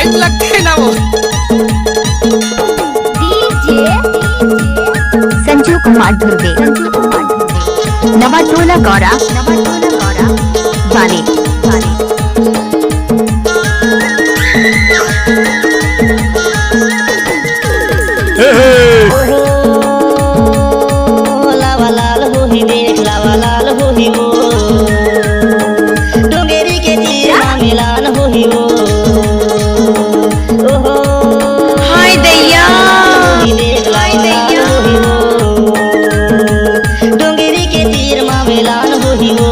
Light लगते है ना वो। संजू कुमार धुर्वे, नवाटोला गौरा, वाले लावा लाल हो ही देख, लावा लाल हो ही वो डोंगेरी के तीर मिलान हो ही वो। ओहो हाय दैया, देख लावा लाल हो ही वो डोंगेरी के तीर मिलान हो ही वो।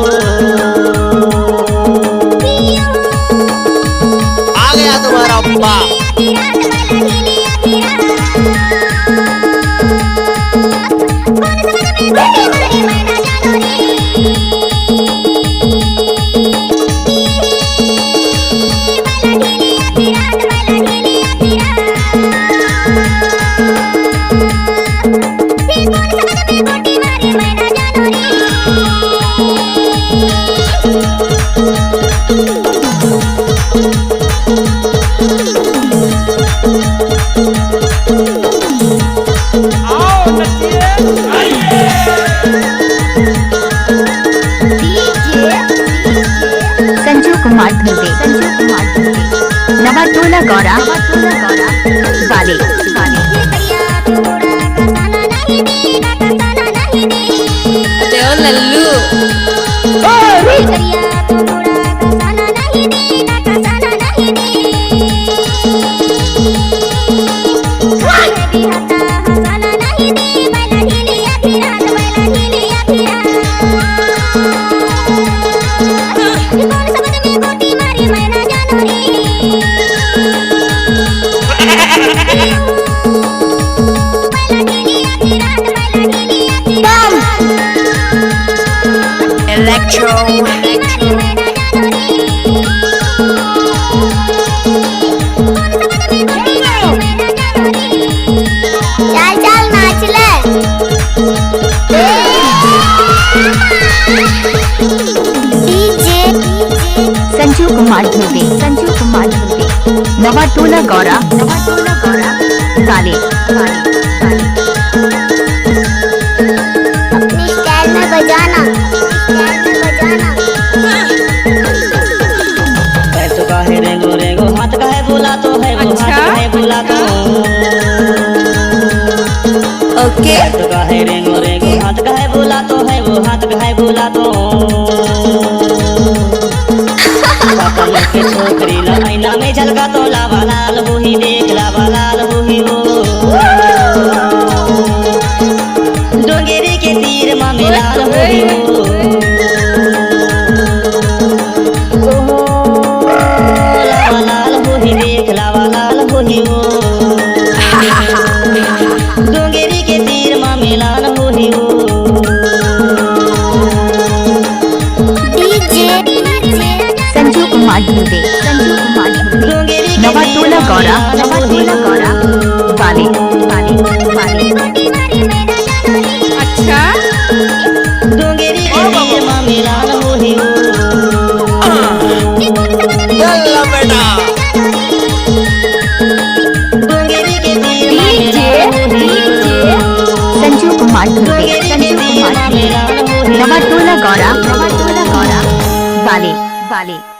आ गया तुम्हारा अब्बा। संजू कुमार धुर्वे, नवाटोला गौरा, वाले लल्लू इलेक्ट्रो चल चल नाच ले। संजू कुमार धुर्वे, नवाटोला गौरा, वाले अपनी स्टाइल में बजाना, पैसों का है रेंगो रेंगो, हाथ का है बोला तो है वो, हाथ का है बोला तो। ओके पैसों का है रेंगो रेंगो, हाथ का है बोला तो है वो, हाथ का है बोला तो। पापा के छोकरी ला आईना में झलका तो, लावा लाल हो ही देख, लावा लाल हो ही वो डोंगेरी के तीर मिलान हो ही वो। ओहो लावा लाल हो ही देख, लावा लाल हो ही वो डोंगेरी के तीर मिलान हो ही वो। संजू कुमार धुर्वे, नवाटोला गौरा, वाले अच्छा डोंगेरी के तीर मिलान हो ही वो। चल बेटा डोंगेरी के तीर मिलान हो ही वो। संजू कुमार धुर्वे, मिलान हो ही वो। नवाटोला गौरा, वाले